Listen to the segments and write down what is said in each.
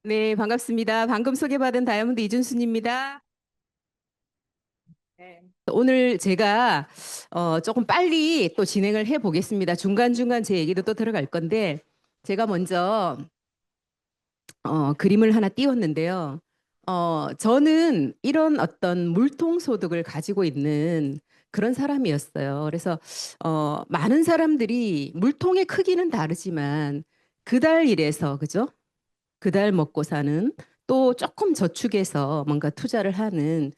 네, 반갑습니다. 방금 소개받은 다이아몬드 이준순입니다. 네. 오늘 제가 조금 빨리 또 진행을 해 보겠습니다. 중간중간 제 얘기도 또 들어갈 건데 제가 먼저 그림을 하나 띄웠는데요. 저는 이런 어떤 물통 소득을 가지고 있는 그런 사람이었어요. 그래서 많은 사람들이 물통의 크기는 다르지만 그달 일해서 그죠? 그달 먹고 사는 또 조금 저축해서 뭔가 투자를 하는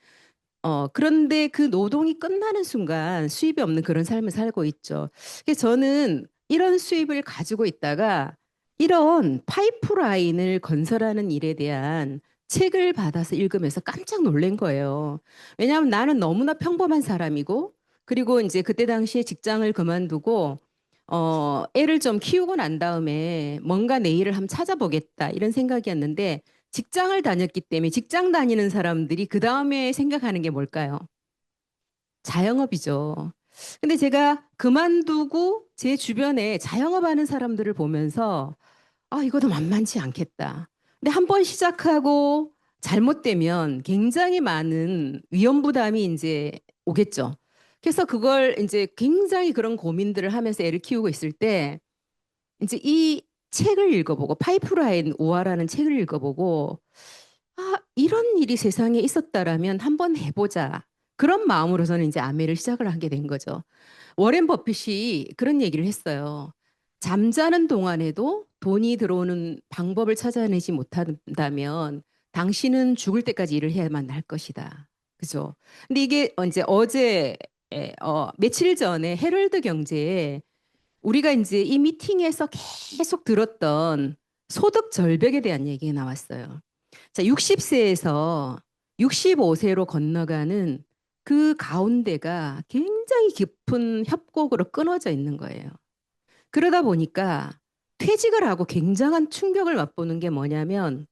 그런데 그 노동이 끝나는 순간 수입이 없는 그런 삶을 살고 있죠. 그래서 저는 이런 수입을 가지고 있다가 이런 파이프라인을 건설하는 일에 대한 책을 받아서 읽으면서 깜짝 놀란 거예요. 왜냐하면 나는 너무나 평범한 사람이고, 그리고 이제 그때 당시에 직장을 그만두고, 애를 좀 키우고 난 다음에 뭔가 내 일을 한번 찾아보겠다 이런 생각이었는데, 직장을 다녔기 때문에 직장 다니는 사람들이 그 다음에 생각하는 게 뭘까요? 자영업이죠. 근데 제가 그만두고 제 주변에 자영업 하는 사람들을 보면서 이것도 만만치 않겠다. 근데 한 번 시작하고 잘못되면 굉장히 많은 위험 부담이 이제 오겠죠. 그래서 그걸 이제 굉장히 그런 고민들을 하면서 애를 키우고 있을 때 이제 이 책을 읽어보고 파이프라인 우화라는 책을 읽어보고 이런 일이 세상에 있었다라면 한번 해보자. 그런 마음으로 저는 이제 아메를 시작을 하게 된 거죠. 워렌 버핏이 그런 얘기를 했어요. 잠자는 동안에도 돈이 들어오는 방법을 찾아내지 못한다면 당신은 죽을 때까지 일을 해야만 할 것이다. 그죠? 근데 이게 이제 어제 며칠 전에 헤럴드 경제에 우리가 이제 이 미팅에서 계속 들었던 소득 절벽에 대한 얘기가 나왔어요. 자, 60세에서 65세로 건너가는 그 가운데가 굉장히 깊은 협곡으로 끊어져 있는 거예요. 그러다 보니까 퇴직을 하고 굉장한 충격을 맛보는 게 뭐냐면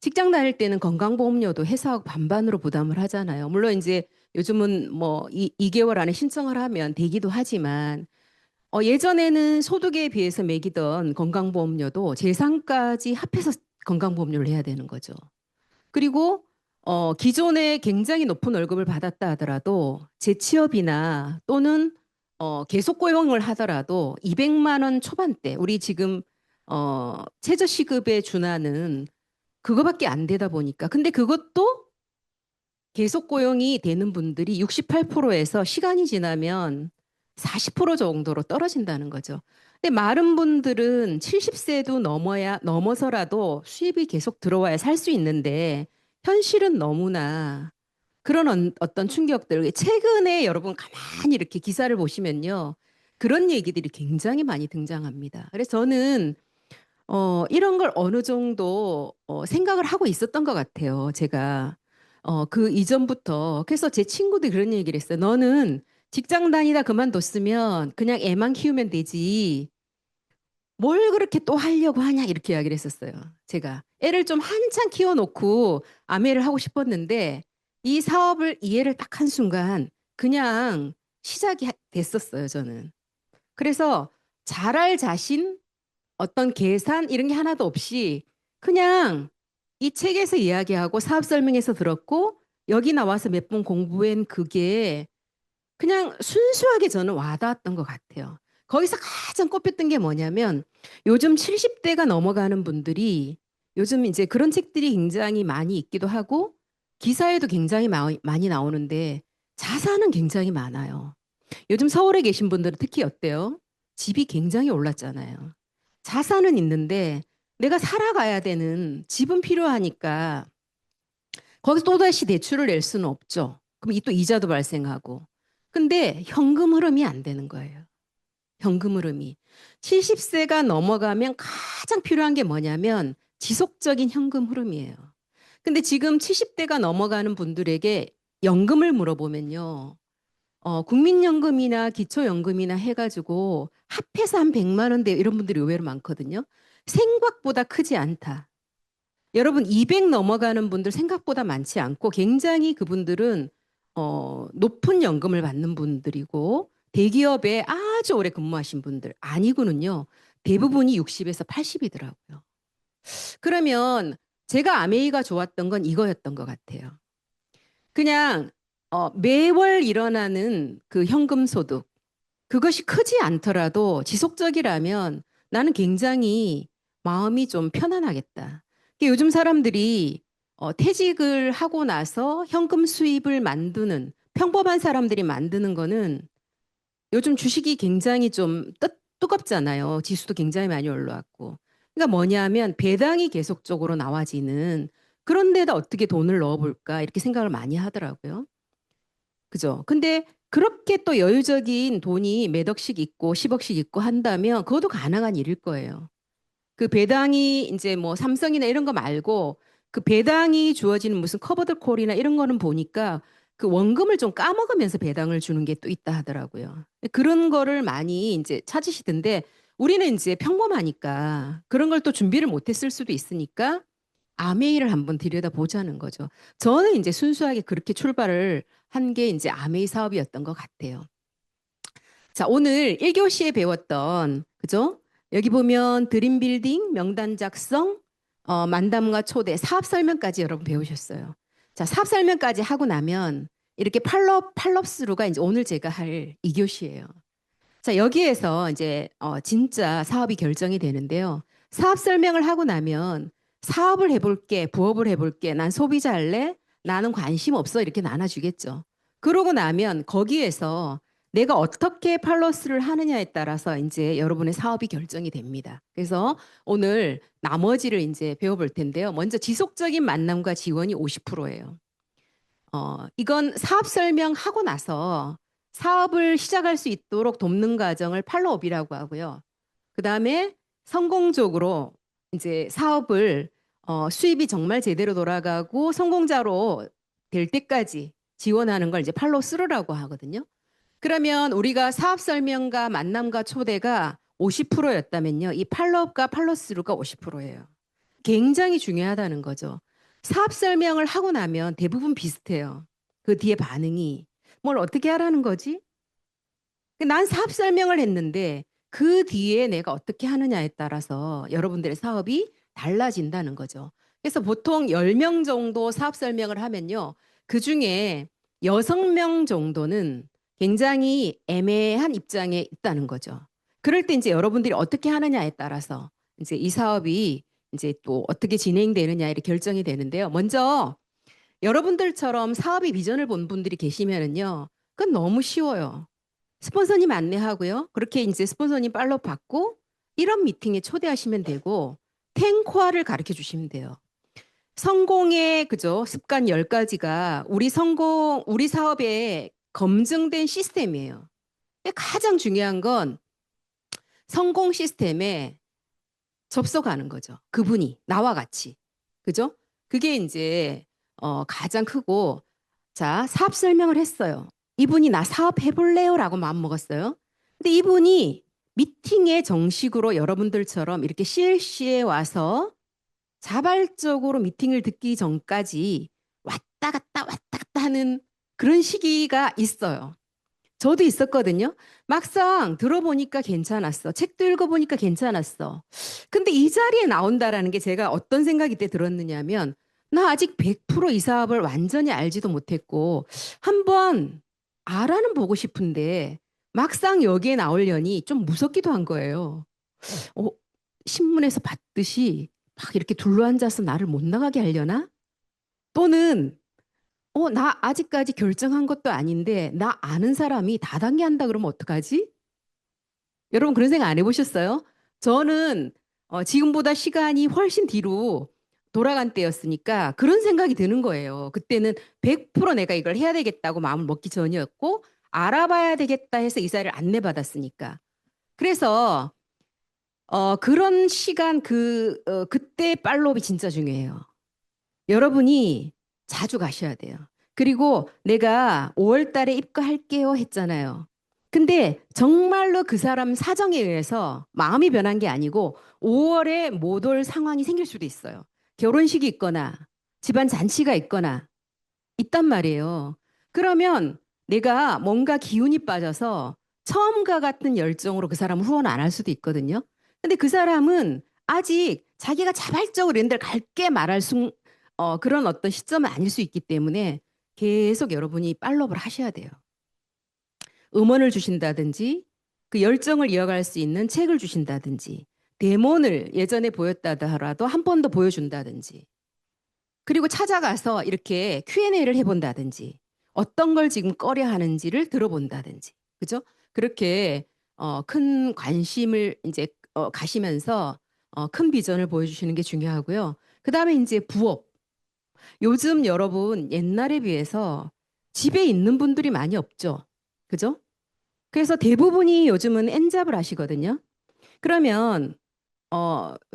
직장 다닐 때는 건강보험료도 회사하고 반반으로 부담을 하잖아요. 물론 이제 요즘은 뭐 2개월 안에 신청을 하면 되기도 하지만 예전에는 소득에 비해서 매기던 건강보험료도 재산까지 합해서 건강보험료를 해야 되는 거죠. 그리고 기존에 굉장히 높은 월급을 받았다 하더라도 재취업이나 또는 계속 고용을 하더라도 200만 원 초반대, 우리 지금 최저시급에 준하는 그거밖에 안 되다 보니까. 근데 그것도 계속 고용이 되는 분들이 68%에서 시간이 지나면 40% 정도로 떨어진다는 거죠. 근데 많은 분들은 70세도 넘어서라도 수입이 계속 들어와야 살 수 있는데 현실은 너무나 그런 어떤 충격들. 최근에 여러분 가만히 이렇게 기사를 보시면요. 그런 얘기들이 굉장히 많이 등장합니다. 그래서 저는 이런 걸 어느 정도 생각을 하고 있었던 것 같아요. 제가 그 이전부터. 그래서 제 친구들이 그런 얘기를 했어요. 너는 직장 다니다 그만뒀으면 그냥 애만 키우면 되지. 뭘 그렇게 또 하려고 하냐 이렇게 이야기를 했었어요. 제가 애를 좀 한참 키워놓고 아메를 하고 싶었는데 이 사업을 이해를 딱 한 순간 그냥 시작이 됐었어요. 저는. 그래서 잘할 자신 어떤 계산 이런 게 하나도 없이 그냥 이 책에서 이야기하고 사업 설명에서 들었고 여기 나와서 몇 번 공부한 그게 그냥 순수하게 저는 와닿았던 것 같아요. 거기서 가장 꼽혔던 게 뭐냐면 요즘 70대가 넘어가는 분들이 요즘 이제 그런 책들이 굉장히 많이 있기도 하고 기사에도 굉장히 많이 나오는데 자산은 굉장히 많아요. 요즘 서울에 계신 분들은 특히 어때요? 집이 굉장히 올랐잖아요. 자산은 있는데 내가 살아가야 되는 집은 필요하니까 거기서 또다시 대출을 낼 수는 없죠. 그럼 이 또 이자도 발생하고. 근데 현금 흐름이 안 되는 거예요. 현금 흐름이. 70세가 넘어가면 가장 필요한 게 뭐냐면 지속적인 현금 흐름이에요. 근데 지금 70대가 넘어가는 분들에게 연금을 물어보면요. 국민연금이나 기초연금이나 해가지고 합해서 한 100만 원대 이런 분들이 의외로 많거든요. 생각보다 크지 않다. 여러분 200 넘어가는 분들 생각보다 많지 않고 굉장히 그분들은 높은 연금을 받는 분들이고 대기업에 아주 오래 근무하신 분들 아니고는요. 대부분이 60에서 80이더라고요. 그러면 제가 아메이가 좋았던 건 이거였던 것 같아요. 그냥 매월 일어나는 그 현금 소득, 그것이 크지 않더라도 지속적이라면 나는 굉장히 마음이 좀 편안하겠다. 요즘 사람들이 퇴직을 하고 나서 현금 수입을 만드는 평범한 사람들이 만드는 거는 요즘 주식이 굉장히 좀 뜨겁잖아요. 지수도 굉장히 많이 올라왔고. 그러니까 뭐냐면 배당이 계속적으로 나와지는 그런 데다 어떻게 돈을 넣어볼까 이렇게 생각을 많이 하더라고요. 그죠? 근데 그렇게 또 여유적인 돈이 몇 억씩 있고 10억씩 있고 한다면 그것도 가능한 일일 거예요. 그 배당이 이제 뭐 삼성이나 이런 거 말고 그 배당이 주어지는 무슨 커버드 콜이나 이런 거는 보니까 그 원금을 좀 까먹으면서 배당을 주는 게 또 있다 하더라고요. 그런 거를 많이 이제 찾으시던데 우리는 이제 평범하니까 그런 걸 또 준비를 못했을 수도 있으니까 아메이를 한번 들여다보자는 거죠. 저는 이제 순수하게 그렇게 출발을 한 게 이제 아메이 사업이었던 것 같아요. 자, 오늘 1교시에 배웠던, 그죠? 여기 보면 드림 빌딩, 명단 작성, 만담과 초대, 사업 설명까지 여러분 배우셨어요. 자, 사업 설명까지 하고 나면 이렇게 팔롭스루가 이제 오늘 제가 할 2교시예요. 자, 여기에서 이제 진짜 사업이 결정이 되는데요. 사업 설명을 하고 나면 사업을 해볼게, 부업을 해볼게, 난 소비자 할래, 나는 관심 없어 이렇게 나눠주겠죠. 그러고 나면 거기에서 내가 어떻게 팔로스를 하느냐에 따라서 이제 여러분의 사업이 결정이 됩니다. 그래서 오늘 나머지를 이제 배워볼 텐데요. 먼저 지속적인 만남과 지원이 50%예요. 이건 사업 설명하고 나서 사업을 시작할 수 있도록 돕는 과정을 팔로업이라고 하고요. 그 다음에 성공적으로 이제 사업을 수입이 정말 제대로 돌아가고 성공자로 될 때까지 지원하는 걸 이제 팔로우 스루라고 하거든요. 그러면 우리가 사업 설명과 만남과 초대가 50%였다면요. 이 팔로업과 팔로우 스루가 50%예요. 굉장히 중요하다는 거죠. 사업 설명을 하고 나면 대부분 비슷해요. 그 뒤에 반응이. 뭘 어떻게 하라는 거지? 난 사업 설명을 했는데 그 뒤에 내가 어떻게 하느냐에 따라서 여러분들의 사업이 달라진다는 거죠. 그래서 보통 10명 정도 사업 설명을 하면요. 그 중에 6명 정도는 굉장히 애매한 입장에 있다는 거죠. 그럴 때 이제 여러분들이 어떻게 하느냐에 따라서 이제 이 사업이 이제 또 어떻게 진행되느냐 이렇게 결정이 되는데요. 먼저 여러분들처럼 사업의 비전을 본 분들이 계시면은요. 그건 너무 쉬워요. 스폰서님 안내하고요. 그렇게 이제 스폰서님 팔로우 받고 이런 미팅에 초대하시면 되고 탱코아를 가르쳐 주시면 돼요. 성공의 그죠? 습관 10가지가 우리 사업에 검증된 시스템이에요. 근데 가장 중요한 건 성공 시스템에 접속하는 거죠. 그분이 나와 같이. 그죠? 그게 이제 가장 크고 자, 사업 설명을 했어요. 이분이 나 사업 해볼래요라고 마음 먹었어요. 근데 이분이 미팅에 정식으로 여러분들처럼 이렇게 CLC에 와서 자발적으로 미팅을 듣기 전까지 왔다 갔다 하는 그런 시기가 있어요. 저도 있었거든요. 막상 들어보니까 괜찮았어. 책도 읽어보니까 괜찮았어. 근데 이 자리에 나온다라는 게 제가 어떤 생각이 때 들었느냐면 나 아직 100%이 사업을 완전히 알지도 못했고 한번 알아는 보고 싶은데 막상 여기에 나오려니 좀 무섭기도 한 거예요. 어, 신문에서 봤듯이 막 이렇게 둘러앉아서 나를 못 나가게 하려나? 또는 나 아직까지 결정한 것도 아닌데 나 아는 사람이 다단계 한다 그러면 어떡하지? 여러분 그런 생각 안 해보셨어요? 저는 지금보다 시간이 훨씬 뒤로 돌아간 때였으니까 그런 생각이 드는 거예요. 그때는 100% 내가 이걸 해야 되겠다고 마음을 먹기 전이었고 알아봐야 되겠다 해서 이사를 안내받았으니까. 그래서 그런 시간 그때 팔로업이 진짜 중요해요. 여러분이 자주 가셔야 돼요. 그리고 내가 5월 달에 입가할게요 했잖아요. 근데 정말로 그 사람 사정에 의해서 마음이 변한 게 아니고 5월에 못 올 상황이 생길 수도 있어요. 결혼식이 있거나 집안 잔치가 있거나 있단 말이에요. 그러면 내가 뭔가 기운이 빠져서 처음과 같은 열정으로 그 사람을 후원 안 할 수도 있거든요. 근데 그 사람은 아직 자기가 자발적으로 이런 데를 갈게 말할 그런 어떤 시점은 아닐 수 있기 때문에 계속 여러분이 팔로우를 하셔야 돼요. 음원을 주신다든지 그 열정을 이어갈 수 있는 책을 주신다든지 데모를 예전에 보였다 하더라도 한 번 더 보여준다든지 그리고 찾아가서 이렇게 Q&A를 해본다든지 어떤 걸 지금 꺼려 하는지를 들어본다든지 그죠? 그렇게 큰 관심을 이제 가시면서 큰 비전을 보여주시는 게 중요하고요. 그 다음에 이제 부업. 요즘 여러분 옛날에 비해서 집에 있는 분들이 많이 없죠. 그죠? 그래서 대부분이 요즘은 N잡을 하시거든요. 그러면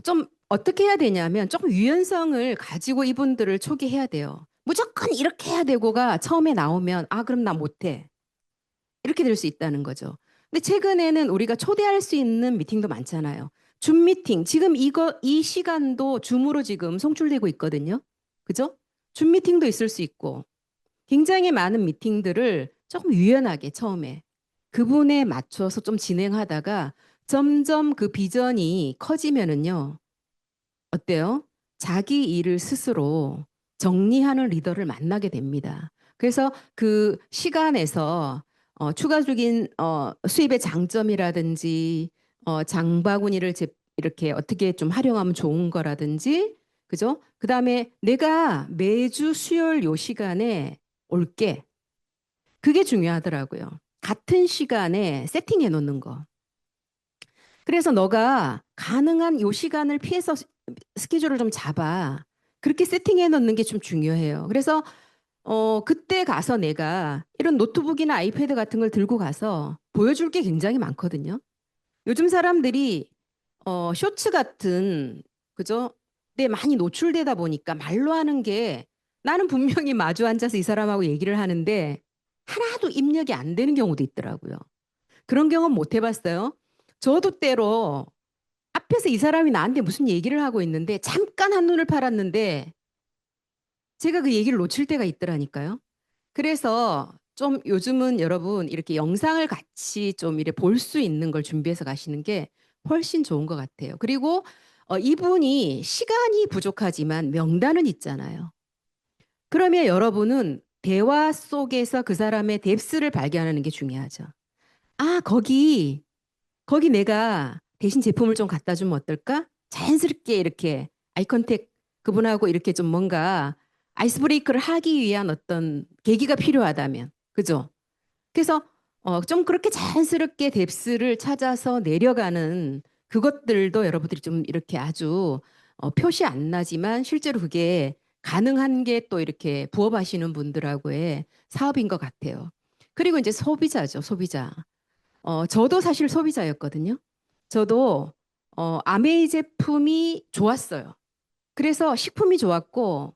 좀 어떻게 해야 되냐면 조금 유연성을 가지고 이분들을 초기해야 돼요. 무조건 이렇게 해야 되고가 처음에 나오면 아 그럼 나 못해. 이렇게 될 수 있다는 거죠. 근데 최근에는 우리가 초대할 수 있는 미팅도 많잖아요. 줌 미팅 지금 이 시간도 줌으로 지금 송출되고 있거든요. 그죠? 줌 미팅도 있을 수 있고 굉장히 많은 미팅들을 조금 유연하게 처음에 그분에 맞춰서 좀 진행하다가 점점 그 비전이 커지면은요. 어때요? 자기 일을 스스로 정리하는 리더를 만나게 됩니다. 그래서 그 시간에서 추가적인 수입의 장점이라든지 장바구니를 이렇게 어떻게 좀 활용하면 좋은 거라든지 그죠? 그다음에 내가 매주 수요일 요 시간에 올게. 그게 중요하더라고요. 같은 시간에 세팅해 놓는 거. 그래서 너가 가능한 요 시간을 피해서 스케줄을 좀 잡아. 그렇게 세팅해 놓는 게 좀 중요해요. 그래서 그때 가서 내가 이런 노트북이나 아이패드 같은 걸 들고 가서 보여줄 게 굉장히 많거든요. 요즘 사람들이 쇼츠 같은 그죠? 데 많이 노출되다 보니까 말로 하는 게 나는 분명히 마주 앉아서 이 사람하고 얘기를 하는데 하나도 입력이 안 되는 경우도 있더라고요. 그런 경험 못 해봤어요? 저도 때로 앞에서 이 사람이 나한테 무슨 얘기를 하고 있는데 잠깐 한눈을 팔았는데 제가 그 얘기를 놓칠 때가 있더라니까요. 그래서 좀 요즘은 여러분 이렇게 영상을 같이 좀 이렇게 볼 수 있는 걸 준비해서 가시는 게 훨씬 좋은 것 같아요. 그리고 이분이 시간이 부족하지만 명단은 있잖아요. 그러면 여러분은 대화 속에서 그 사람의 뎁스를 발견하는 게 중요하죠. 아, 거기 내가 대신 제품을 좀 갖다 주면 어떨까? 자연스럽게 이렇게 아이 컨택 그분하고 이렇게 좀 뭔가 아이스 브레이크를 하기 위한 어떤 계기가 필요하다면. 그죠? 그래서 좀 그렇게 자연스럽게 뎁스를 찾아서 내려가는 그것들도 여러분들이 좀 이렇게 아주 표시 안 나지만 실제로 그게 가능한 게 또 이렇게 부업하시는 분들하고의 사업인 것 같아요. 그리고 이제 소비자죠, 소비자. 저도 사실 소비자였거든요. 저도 아메이 제품이 좋았어요. 그래서 식품이 좋았고,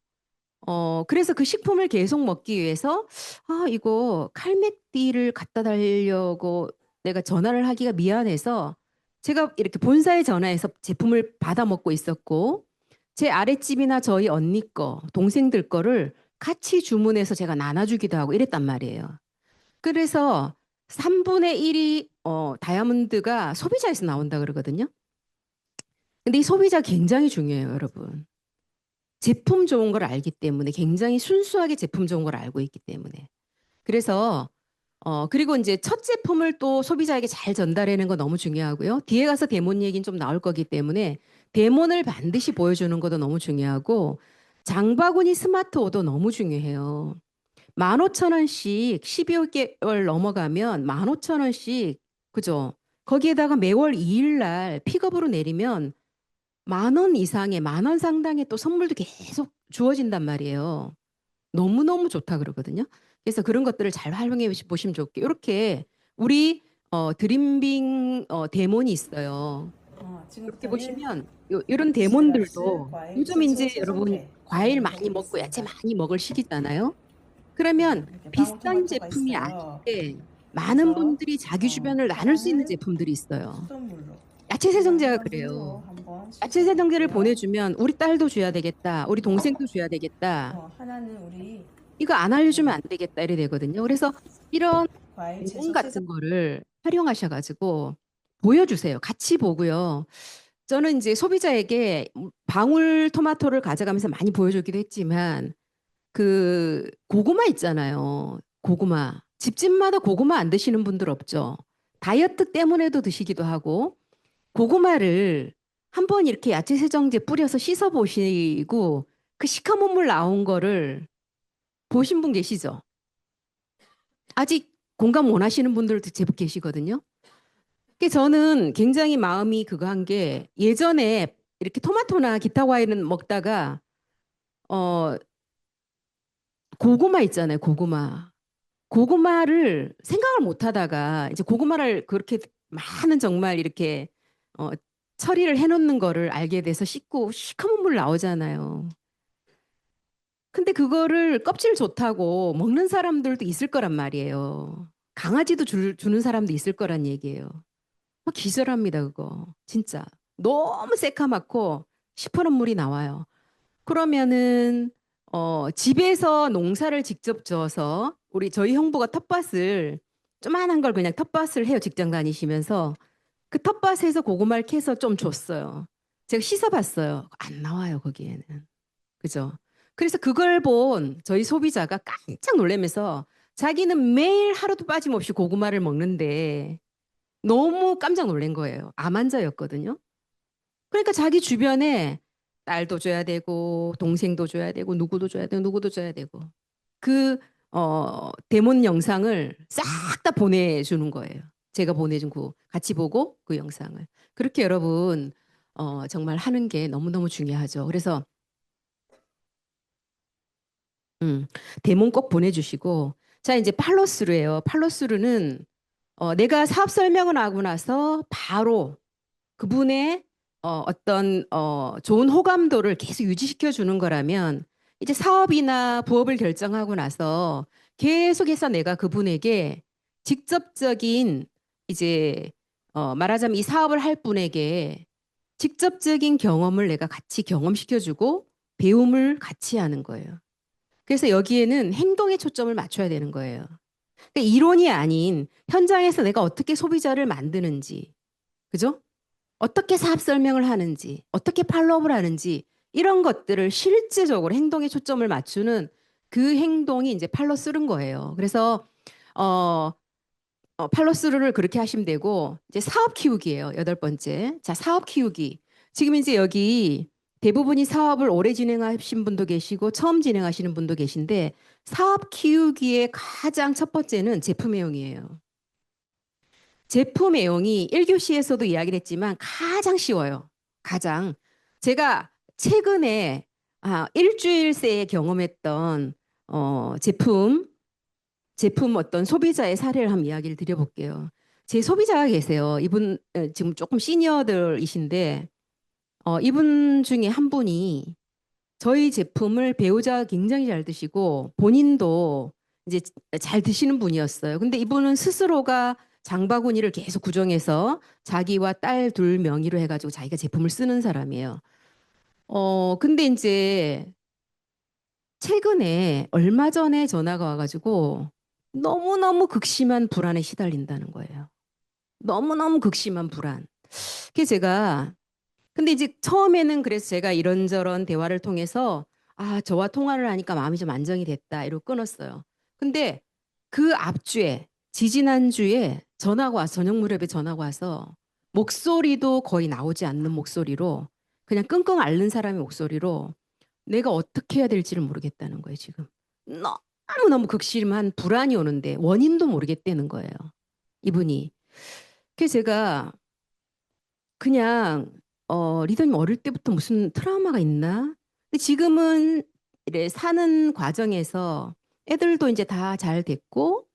그래서 그 식품을 계속 먹기 위해서, 아, 이거 칼맥디를 갖다 달려고 내가 전화를 하기가 미안해서 제가 이렇게 본사에 전화해서 제품을 받아 먹고 있었고, 제 아랫집이나 저희 언니 거, 동생들 거를 같이 주문해서 제가 나눠주기도 하고 이랬단 말이에요. 그래서 3분의 1이 다이아몬드가 소비자에서 나온다 그러거든요. 근데 이 소비자 굉장히 중요해요, 여러분. 제품 좋은 걸 알기 때문에 굉장히 순수하게 제품 좋은 걸 알고 있기 때문에. 그래서 그리고 이제 첫 제품을 또 소비자에게 잘 전달하는 거 너무 중요하고요. 뒤에 가서 데몬 얘기는 좀 나올 거기 때문에 데몬을 반드시 보여주는 것도 너무 중요하고 장바구니 스마트 오도 너무 중요해요. 15,000원씩 12개월 넘어가면 15,000원씩 그죠? 거기에다가 매월 2일 날 픽업으로 내리면 10,000원 이상의 10,000원 상당의 또 선물도 계속 주어진단 말이에요. 너무너무 좋다 그러거든요. 그래서 그런 것들을 잘 활용해 보시면 좋게 이렇게 우리 드림빙 데몬이 있어요. 이렇게 지금부터는 보시면 이런 디지털합스 데몬들도 과일 요즘 채소 이제 여러분 생성회 과일 많이 먹고 야채 진행해보겠습니다. 많이 먹을 시기잖아요. 그러면 이렇게 비싼 방울토마토가 제품이 있어요. 아닌데 많은 그래서 분들이 자기 주변을 나눌 수 있는 하나는 제품들이 있어요. 수돗물로 야채 그냥 세정제가 일반 물로 그래요. 한번 야채 씻어 세정제를 볼게요. 보내주면 우리 딸도 줘야 되겠다. 우리 동생도 줘야 되겠다. 하나는 우리 이거 안 알려주면 안 되겠다. 이래 되거든요. 그래서 이런 과일 내용 채소 같은 세정 거를 활용하셔가지고 보여주세요. 같이 보고요. 저는 이제 소비자에게 방울토마토를 가져가면서 많이 보여주기도 했지만 그 고구마 있잖아요. 고구마. 집집마다 고구마 안 드시는 분들 없죠. 다이어트 때문에도 드시기도 하고 고구마를 한번 이렇게 야채 세정제 뿌려서 씻어 보시고 그 시커먼 물 나온 거를 보신 분 계시죠? 아직 공감 못 하시는 분들도 제법 계시거든요. 저는 굉장히 마음이 그거 한 게 예전에 이렇게 토마토나 기타 과일은 먹다가 어 고구마 있잖아요. 고구마. 고구마를 생각을 못 하다가 이제 고구마를 그렇게 많은 정말 이렇게 어 처리를 해 놓는 거를 알게 돼서 씻고 시커먼 물 나오잖아요. 근데 그거를 껍질 좋다고 먹는 사람들도 있을 거란 말이에요. 강아지도 주는 사람도 있을 거란 얘기예요. 기절합니다, 그거. 진짜. 너무 새카맣고 시퍼런 물이 나와요. 그러면은 집에서 농사를 직접 져서 저희 형부가 텃밭을 조만한 걸 그냥 텃밭을 해요. 직장 다니시면서 그 텃밭에서 고구마를 캐서 좀 줬어요. 제가 씻어봤어요. 안 나와요, 거기에는. 그죠? 그래서 그걸 본 저희 소비자가 깜짝 놀라면서 자기는 매일 하루도 빠짐없이 고구마를 먹는데 너무 깜짝 놀란 거예요. 암 환자였거든요. 그러니까 자기 주변에 딸도 줘야 되고 동생도 줘야 되고 누구도 줘야 되고 누구도 줘야 되고 그 데몬 영상을 싹 다 보내주는 거예요. 제가 보내준 그 같이 보고 그 영상을 그렇게 여러분 정말 하는 게 너무너무 중요하죠. 그래서 음, 데몬 꼭 보내주시고 자 이제 팔로스루예요. 팔로스루는 내가 사업 설명을 하고 나서 바로 그분의 어떤 좋은 호감도를 계속 유지시켜 주는 거라면 이제 사업이나 부업을 결정하고 나서 계속해서 내가 그분에게 직접적인 이제 말하자면 이 사업을 할 분에게 직접적인 경험을 내가 같이 경험시켜 주고 배움을 같이 하는 거예요. 그래서 여기에는 행동에 초점을 맞춰야 되는 거예요. 그러니까 이론이 아닌 현장에서 내가 어떻게 소비자를 만드는지, 그죠? 어떻게 사업 설명을 하는지, 어떻게 팔로업을 하는지 이런 것들을 실제적으로 행동에 초점을 맞추는 그 행동이 이제 팔로스루인 거예요. 그래서 어, 팔로스루를 그렇게 하시면 되고 이제 사업 키우기예요. 여덟 번째. 자, 사업 키우기. 지금 이제 여기 대부분이 사업을 오래 진행하신 분도 계시고 처음 진행하시는 분도 계신데 사업 키우기의 가장 첫 번째는 제품 애용이에요. 제품 애용이 1교시에서도 이야기를 했지만 가장 쉬워요. 가장. 제가 최근에 일주일 새에 경험했던 제품 어떤 소비자의 사례를 한번 이야기를 드려볼게요. 제 소비자가 계세요. 이분 지금 조금 시니어들이신데 이분 중에 한 분이 저희 제품을 배우자가 굉장히 잘 드시고 본인도 이제 잘 드시는 분이었어요. 근데 이분은 스스로가 장바구니를 계속 구정해서 자기와 딸 둘 명의로 해가지고 자기가 제품을 쓰는 사람이에요. 근데 이제 최근에 얼마 전에 전화가 와가지고 너무너무 극심한 불안에 시달린다는 거예요. 너무너무 극심한 불안. 그래서 제가 근데 이제 처음에는 그래서 제가 이런저런 대화를 통해서 저와 통화를 하니까 마음이 좀 안정이 됐다 이러고 끊었어요. 근데 그 앞주에 지지난주에 전화가 와서 저녁 무렵에 전화가 와서 목소리도 거의 나오지 않는 목소리로 그냥 끙끙 앓는 사람의 목소리로 내가 어떻게 해야 될지를 모르겠다는 거예요, 지금. 너무너무 극심한 불안이 오는데 원인도 모르겠다는 거예요. 이분이. 그래서 제가 그냥 리더님 어릴 때부터 무슨 트라우마가 있나? 근데 지금은 이래 사는 과정에서 애들도 이제 다 잘 됐고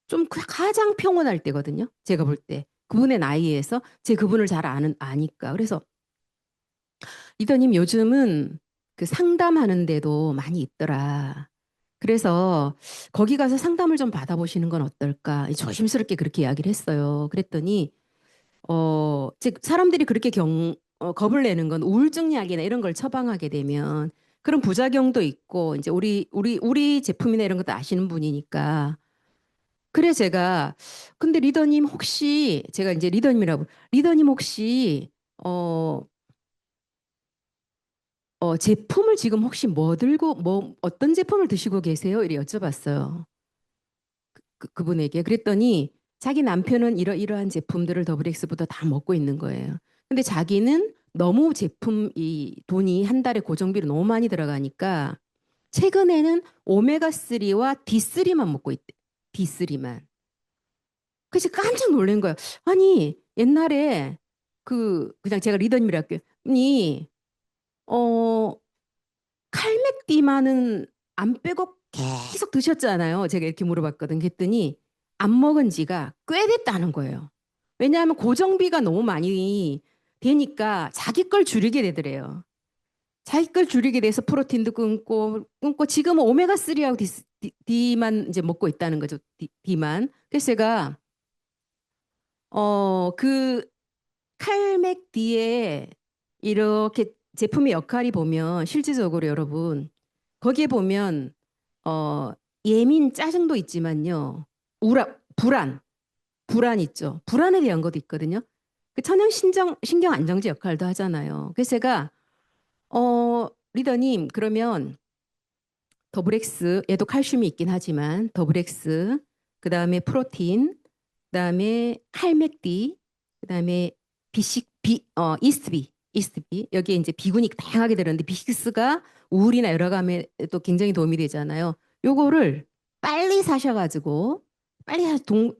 좀 가장 평온할 때거든요. 제가 볼 때. 그분의 나이에서 제 그분을 잘 아니까. 그래서 리더님 요즘은 그 상담하는 데도 많이 있더라. 그래서 거기 가서 상담을 좀 받아보시는 건 어떨까? 조심스럽게 그렇게 이야기를 했어요. 그랬더니 즉 사람들이 그렇게 겁을 내는 건 우울증 약이나 이런 걸 처방하게 되면 그런 부작용도 있고 이제 우리 제품이나 이런 것도 아시는 분이니까 그래 제가 근데 리더님 혹시 제가 이제 리더님 혹시 어, 제품을 지금 혹시 뭐 들고, 뭐, 어떤 제품을 드시고 계세요? 이래 여쭤봤어요. 그분에게. 그랬더니 자기 남편은 이러이러한 제품들을 더블엑스보다 다 먹고 있는 거예요. 근데 자기는 너무 이 돈이 한 달에 고정비로 너무 많이 들어가니까 최근에는 오메가3와 D3만 먹고 있대. D3만. 그래서 깜짝 놀란 거예요. 아니, 옛날에 그냥 제가 리더님이라 할게요. 아니, 어, 칼맥디만은 안 빼고 계속 드셨잖아요. 제가 이렇게 물어봤거든. 그랬더니 안 먹은 지가 꽤 됐다는 거예요. 왜냐하면 고정비가 너무 많이 되니까 자기 걸 줄이게 되더래요. 자기 걸 줄이게 돼서 프로틴도 끊고 지금은 오메가3하고 D만 이제 먹고 있다는 거죠. D만. 그래서 제가 그 칼맥디에 이렇게 제품의 역할이 보면 실질적으로 여러분 거기에 보면 어, 예민 짜증도 있지만요. 불안 있죠. 불안에 대한 것도 있거든요. 그 신경 안정제 역할도 하잖아요. 그래서 제가 리더님 그러면 더블엑스 얘도 칼슘이 있긴 하지만 더블엑스 그다음에 프로틴 그다음에 칼맥디 그다음에 이스트비 여기에 이제 비군이 다양하게 들었는데 비식스가 우울이나 여러 감에 또 굉장히 도움이 되잖아요. 요거를 빨리 사셔가지고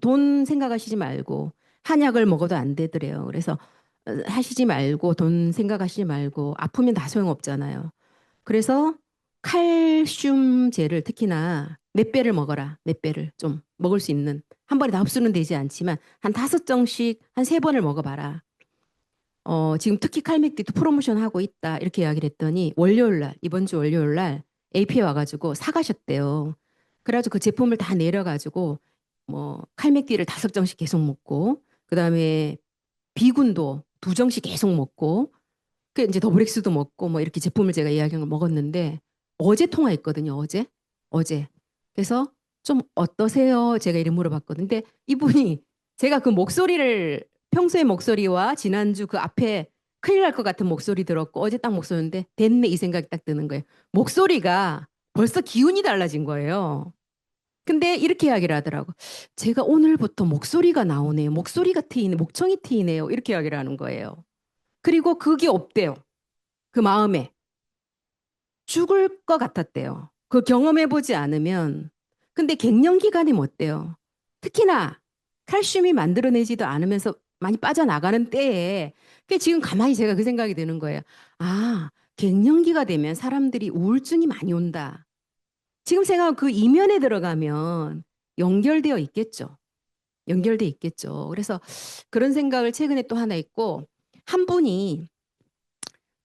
돈 생각하시지 말고 한약을 먹어도 안 되더래요. 그래서 하시지 말고 돈 생각하시지 말고 아프면 다 소용없잖아요. 그래서 칼슘제를 특히나 몇 배를 먹어라. 몇 배를 좀 먹을 수 있는. 한 번에 다 흡수는 되지 않지만 한 5정씩 한 3번을 먹어봐라. 지금 특히 칼맥디도 프로모션 하고 있다. 이렇게 이야기를 했더니 월요일 날, 이번 주 월요일 날 AP에 와가지고 사가셨대요. 그래가지고 그 제품을 다 내려가지고 뭐 칼맥디를 5정씩 계속 먹고 그다음에 비군도 2정씩 계속 먹고 그 이제 더블엑스도 먹고 뭐 이렇게 제품을 제가 이야기한 걸 먹었는데 어제 통화했거든요. 어제. 그래서 좀 어떠세요? 제가 이름 물어봤거든요. 근데 이분이 제가 그 목소리를 평소의 목소리와 지난주 그 앞에 큰일 날 것 같은 목소리 들었고 어제 딱 목소리인데 됐네 이 생각이 딱 드는 거예요. 목소리가 벌써 기운이 달라진 거예요. 근데 이렇게 이야기를 하더라고. 제가 오늘부터 목소리가 나오네요. 목소리가 트이네, 목청이 트이네요. 이렇게 이야기를 하는 거예요. 그리고 그게 없대요. 그 마음에 죽을 것 같았대요. 그 경험해보지 않으면. 근데 갱년 기간이 어때요? 특히나 칼슘이 만들어내지도 않으면서 많이 빠져나가는 때에 그 지금 가만히 제가 그 생각이 드는 거예요. 아, 갱년기가 되면 사람들이 우울증이 많이 온다. 지금 생각하면 그 이면에 들어가면 연결되어 있겠죠. 연결돼 있겠죠. 그래서 그런 생각을 최근에 또 하나 있고 한 분이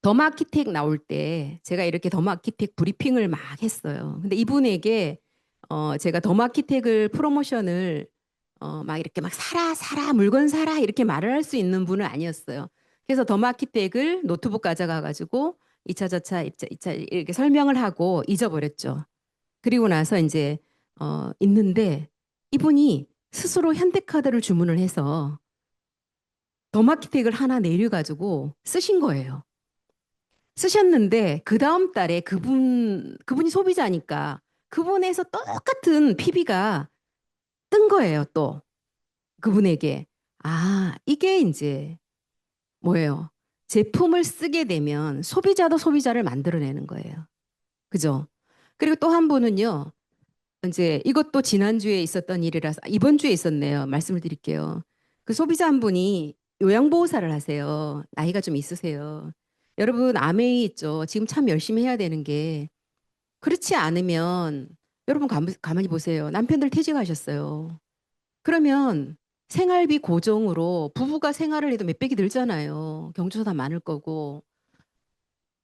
더마키텍 나올 때 제가 이렇게 더마키텍 브리핑을 막 했어요. 근데 이분에게 제가 더마키텍을 프로모션을 막 이렇게 막 사라 물건 사라 이렇게 말을 할 수 있는 분은 아니었어요. 그래서 더마키텍을 노트북 가져가 가지고 2차 저차 2차 이렇게 설명을 하고 잊어버렸죠. 그리고 나서 이제 있는데 이분이 스스로 현대카드를 주문을 해서 더마키텍을 하나 내려 가지고 쓰신 거예요. 쓰셨는데 그 다음 달에 그분이 소비자니까 그분에서 똑같은 PB가 뜬 거예요, 또. 그분에게. 아, 이게 이제 뭐예요? 제품을 쓰게 되면 소비자도 소비자를 만들어내는 거예요. 그죠? 그리고 또 한 분은요, 이제 이것도 지난주에 있었던 일이라서 이번 주에 있었네요. 말씀을 드릴게요. 그 소비자 한 분이 요양보호사를 하세요. 나이가 좀 있으세요. 여러분, 아메이 있죠. 지금 참 열심히 해야 되는 게 그렇지 않으면 여러분 가만히 보세요. 남편들 퇴직하셨어요. 그러면 생활비 고정으로 부부가 생활을 해도 몇백이 들잖아요. 경조사 다 많을 거고.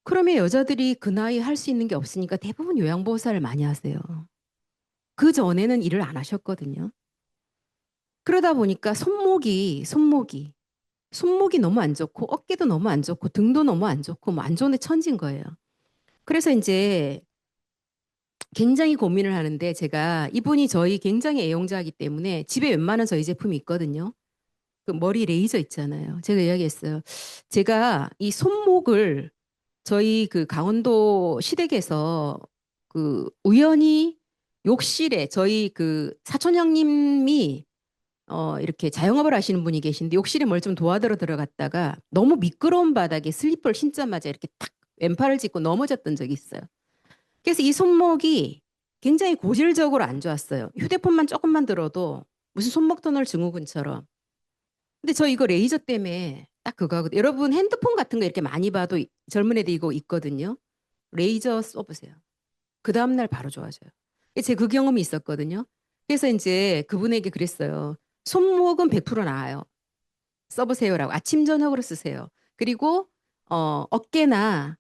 그러면 여자들이 그 나이에 할 수 있는 게 없으니까 대부분 요양보호사를 많이 하세요. 그 전에는 일을 안 하셨거든요. 그러다 보니까 손목이 너무 안 좋고 어깨도 너무 안 좋고 등도 너무 안 좋고 뭐 안 좋은 데 천진 거예요. 그래서 이제 굉장히 고민을 하는데 제가 이분이 저희 굉장히 애용자이기 때문에 집에 웬만한 저희 제품이 있거든요. 그 머리 레이저 있잖아요. 제가 이야기했어요. 제가 이 손목을 저희 그 강원도 시댁에서 그 우연히 욕실에 저희 그 사촌 형님이 이렇게 자영업을 하시는 분이 계신데 욕실에 뭘 좀 도와드려 들어갔다가 너무 미끄러운 바닥에 슬리퍼를 신자마자 이렇게 탁 왼팔을 짚고 넘어졌던 적이 있어요. 그래서 이 손목이 굉장히 고질적으로 안 좋았어요. 휴대폰만 조금만 들어도 무슨 손목 터널 증후군처럼. 근데 저 이거 레이저 때문에 딱 그거거든요. 여러분 핸드폰 같은 거 이렇게 많이 봐도 젊은 애들 이거 있거든요. 레이저 써보세요. 그 다음날 바로 좋아져요. 제가 그 경험이 있었거든요. 그래서 이제 그분에게 그랬어요. 손목은 100% 나아요. 써보세요라고. 아침, 저녁으로 쓰세요. 그리고 어깨나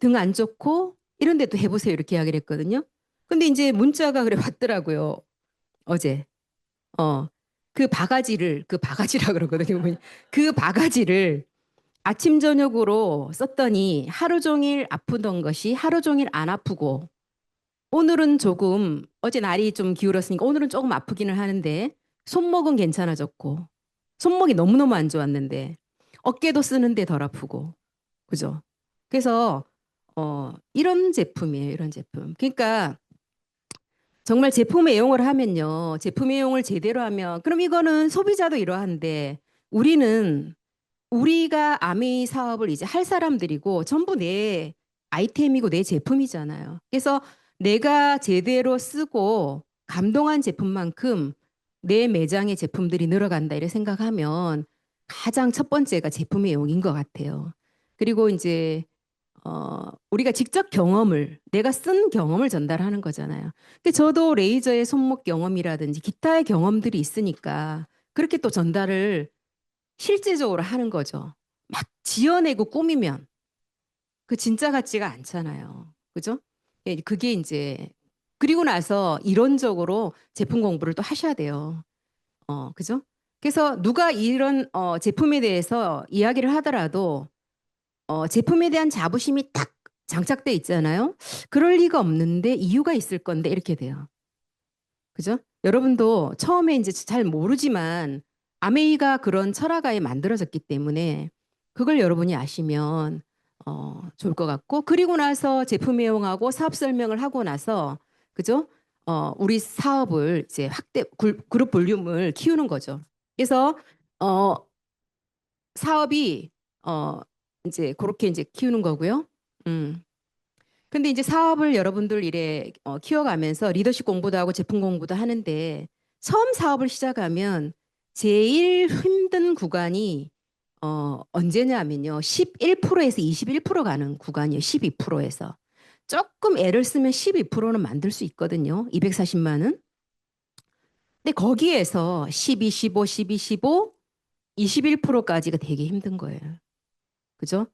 등 안 좋고 이런 데도 해보세요. 이렇게 이야기를 했거든요. 근데 이제 문자가 그래 왔더라고요. 어제. 그 바가지를, 그 바가지라 그러거든요. 그 바가지를 아침, 저녁으로 썼더니 하루 종일 아프던 것이 하루 종일 안 아프고 오늘은 조금, 어제 날이 좀 기울었으니까 오늘은 조금 아프기는 하는데 손목은 괜찮아졌고 손목이 너무너무 안 좋았는데 어깨도 쓰는데 덜 아프고. 그죠? 그래서 이런 제품이에요. 이런 제품. 그러니까 정말 제품의 이용을 하면요. 제품의 이용을 제대로 하면 그럼 이거는 소비자도 이러한데 우리는 우리가 아메이 사업을 이제 할 사람들이고 전부 내 아이템이고 내 제품이잖아요. 그래서 내가 제대로 쓰고 감동한 제품만큼 내 매장의 제품들이 늘어간다 이렇게 생각하면 가장 첫 번째가 제품의 이용인 것 같아요. 그리고 이제 우리가 직접 경험을 내가 쓴 경험을 전달하는 거잖아요. 근데 저도 레이저의 손목 경험이라든지 기타의 경험들이 있으니까 그렇게 또 전달을 실제적으로 하는 거죠. 막 지어내고 꾸미면 그 진짜 같지가 않잖아요. 그죠? 예, 그게 이제 그리고 나서 이론적으로 제품 공부를 또 하셔야 돼요. 그죠? 그래서 누가 이런 제품에 대해서 이야기를 하더라도 제품에 대한 자부심이 딱 장착돼 있잖아요. 그럴 리가 없는데 이유가 있을 건데 이렇게 돼요. 그죠? 여러분도 처음에 이제 잘 모르지만 아메이가 그런 철학아에 만들어졌기 때문에 그걸 여러분이 아시면 좋을 것 같고 그리고 나서 제품 이용하고 사업 설명을 하고 나서 그죠? 우리 사업을 이제 그룹 볼륨을 키우는 거죠. 그래서 어, 사업이 어, 이제 그렇게 이제 키우는 거고요. 음. 근데 이제 사업을 여러분들 이래 키워가면서 리더십 공부도 하고 제품 공부도 하는데 처음 사업을 시작하면 제일 힘든 구간이 언제냐면요. 11%에서 21% 가는 구간이에요. 12%에서. 조금 애를 쓰면 12%는 만들 수 있거든요. 240만 원. 근데 거기에서 12, 15, 12, 15, 21%까지가 되게 힘든 거예요. 그죠?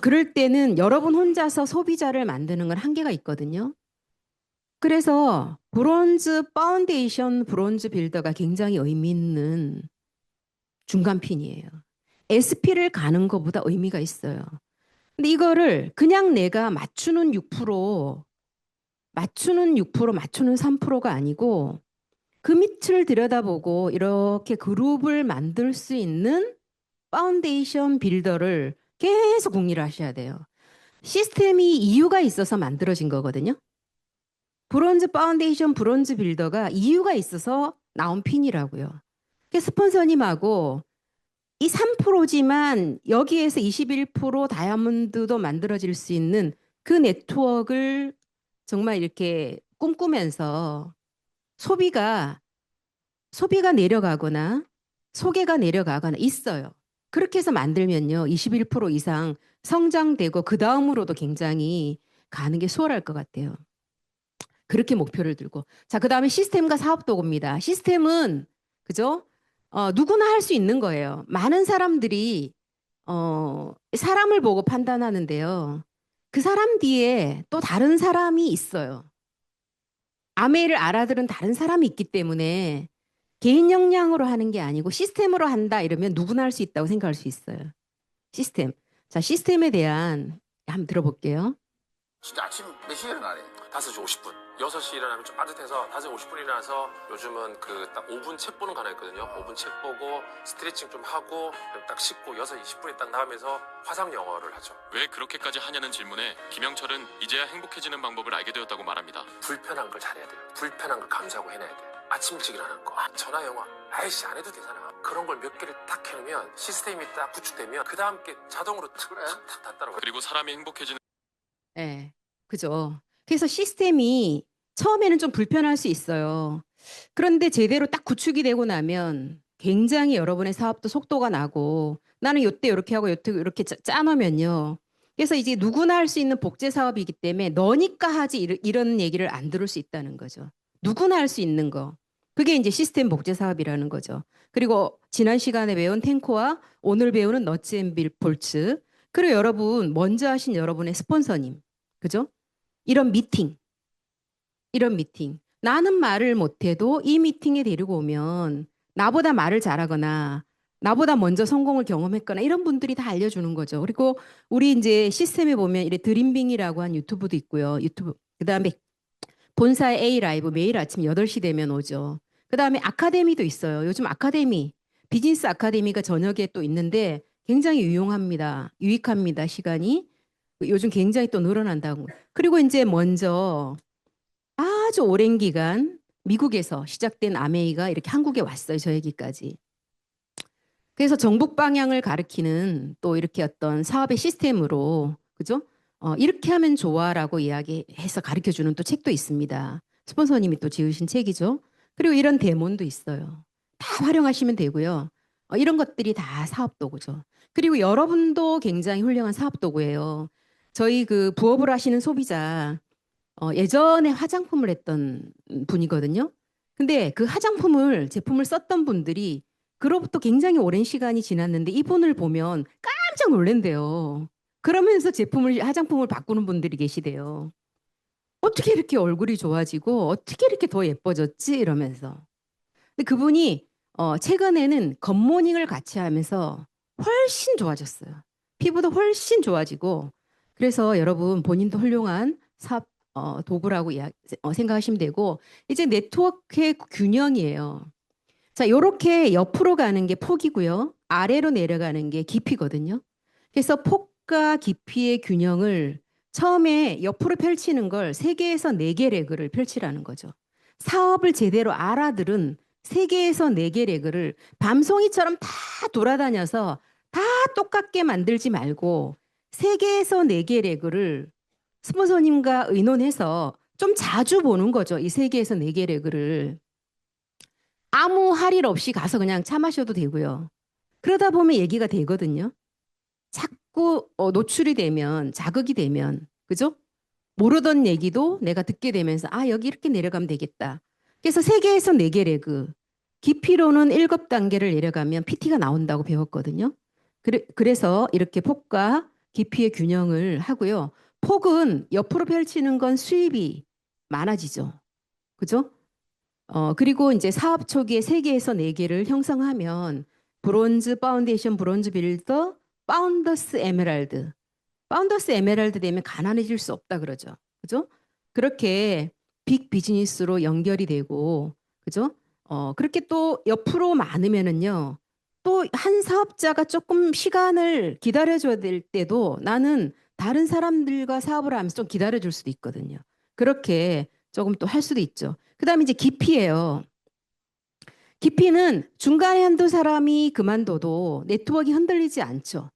그럴 때는 여러분 혼자서 소비자를 만드는 건 한계가 있거든요. 그래서 브론즈 파운데이션 브론즈 빌더가 굉장히 의미 있는 중간핀이에요. SP를 가는 것보다 의미가 있어요. 근데 이거를 그냥 내가 맞추는 6%, 맞추는 3%가 아니고 그 밑을 들여다보고 이렇게 그룹을 만들 수 있는 파운데이션 빌더를 계속 궁리를 하셔야 돼요. 시스템이 이유가 있어서 만들어진 거거든요. 브론즈 파운데이션 브론즈 빌더가 이유가 있어서 나온 핀이라고요. 스폰서님하고 이 3%지만 여기에서 21% 다이아몬드도 만들어질 수 있는 그 네트워크를 정말 이렇게 꿈꾸면서 소비가 내려가거나 소개가 내려가거나 있어요. 그렇게 해서 만들면요. 21% 이상 성장되고 그 다음으로도 굉장히 가는 게 수월할 것 같아요. 그렇게 목표를 들고. 자, 그 다음에 시스템과 사업 도구입니다. 시스템은, 그죠? 누구나 할 수 있는 거예요. 많은 사람들이, 사람을 보고 판단하는데요. 그 사람 뒤에 또 다른 사람이 있어요. 아메이를 알아들은 다른 사람이 있기 때문에 개인 역량으로 하는 게 아니고 시스템으로 한다 이러면 누구나 할 수 있다고 생각할 수 있어요. 시스템. 자, 시스템에 대한 한번 들어볼게요. 진짜 아침 몇 시에 일어나래? 5시 50분. 6시 일어나면 좀 빠듯해서 5시 50분 일어나서 요즘은 그 딱 5분 책 보는 거 하나 있거든요. 5분 책 보고 스트레칭 좀 하고 딱 씻고 6시 20분에 딱 나오면서 화상 영어를 하죠. 왜 그렇게까지 하냐는 질문에 김영철은 이제야 행복해지는 방법을 알게 되었다고 말합니다. 불편한 걸 잘해야 돼요. 불편한 걸 감수하고 해내야 돼요. 아침 일찍 일어나는 거. 전화 영화. 아이씨 안 해도 되잖아. 그런 걸 몇 개를 딱 해놓으면 시스템이 딱 구축되면 그 다음 게 자동으로 탁탁 다 따라와요. 그리고 사람이 행복해지는 예, 그죠. 그래서 시스템이 처음에는 좀 불편할 수 있어요. 그런데 제대로 딱 구축이 되고 나면 굉장히 여러분의 사업도 속도가 나고 나는 요때 이렇게 하고 요때 이렇게 짜놓으면요. 그래서 이제 누구나 할 수 있는 복제 사업이기 때문에 너니까 하지 이런 얘기를 안 들을 수 있다는 거죠. 누구나 할 수 있는 거. 그게 이제 시스템 복제 사업이라는 거죠. 그리고 지난 시간에 배운 탱코와 오늘 배우는 너츠 앤 볼츠. 그리고 여러분 먼저 하신 여러분의 스폰서님. 그죠? 이런 미팅. 이런 미팅. 나는 말을 못해도 이 미팅에 데리고 오면 나보다 말을 잘하거나 나보다 먼저 성공을 경험했거나 이런 분들이 다 알려주는 거죠. 그리고 우리 이제 시스템에 보면 이래 드림빙이라고 한 유튜브도 있고요. 유튜브. 그다음에 본사의 A 라이브 매일 아침 8시 되면 오죠. 그다음에 아카데미도 있어요. 요즘 아카데미, 비즈니스 아카데미가 저녁에 또 있는데 굉장히 유용합니다. 유익합니다. 시간이. 요즘 굉장히 또 늘어난다고. 그리고 이제 먼저 아주 오랜 기간 미국에서 시작된 아메이가 이렇게 한국에 왔어요. 저 얘기까지. 그래서 정북 방향을 가리키는 또 이렇게 어떤 사업의 시스템으로 그죠? 이렇게 하면 좋아라고 이야기해서 가르쳐주는 또 책도 있습니다. 스폰서님이 또 지으신 책이죠. 그리고 이런 데몬도 있어요. 다 활용하시면 되고요. 이런 것들이 다 사업 도구죠. 그리고 여러분도 굉장히 훌륭한 사업 도구예요. 저희 그 부업을 하시는 소비자 예전에 화장품을 했던 분이거든요. 근데 그 화장품을 제품을 썼던 분들이 그로부터 굉장히 오랜 시간이 지났는데 이분을 보면 깜짝 놀란대요. 그러면서 화장품을 바꾸는 분들이 계시대요. 어떻게 이렇게 얼굴이 좋아지고 어떻게 이렇게 더 예뻐졌지? 이러면서. 근데 그분이 최근에는 겉모닝을 같이 하면서 훨씬 좋아졌어요. 피부도 훨씬 좋아지고 그래서 여러분 본인도 훌륭한 사업 도구라고 생각하시면 되고 이제 네트워크의 균형이에요. 자, 요렇게 옆으로 가는 게 폭이고요. 아래로 내려가는 게 깊이거든요. 그래서 폭과 깊이의 균형을 처음에 옆으로 펼치는 걸 3개에서 4개 레그를 펼치라는 거죠. 사업을 제대로 알아들은 3개에서 4개 레그를 밤송이처럼 다 돌아다녀서 다 똑같게 만들지 말고 3개에서 4개 레그를 스폰서님과 의논해서 좀 자주 보는 거죠. 이 3개에서 4개 레그를. 아무 할 일 없이 가서 그냥 차 마셔도 되고요. 그러다 보면 얘기가 되거든요. 자꾸 노출이 되면 자극이 되면 그죠? 모르던 얘기도 내가 듣게 되면서 아 여기 이렇게 내려가면 되겠다. 그래서 3개에서 4개 레그 깊이로는 7단계를 내려가면 PT가 나온다고 배웠거든요. 그래서 이렇게 폭과 깊이의 균형을 하고요. 폭은 옆으로 펼치는 건 수입이 많아지죠. 그죠? 그리고 이제 사업 초기에 3개에서 4개를 형성하면 브론즈 파운데이션, 브론즈 빌더, 파운더스 에메랄드. 파운더스 에메랄드 되면 가난해질 수 없다 그러죠. 그죠? 그렇게 빅 비즈니스로 연결이 되고, 그죠? 그렇게 또 옆으로 많으면은요, 또 한 사업자가 조금 시간을 기다려줘야 될 때도 나는 다른 사람들과 사업을 하면서 좀 기다려줄 수도 있거든요. 그렇게 조금 또 할 수도 있죠. 그 다음에 이제 깊이예요. 깊이는 중간에 한두 사람이 그만둬도 네트워크가 흔들리지 않죠.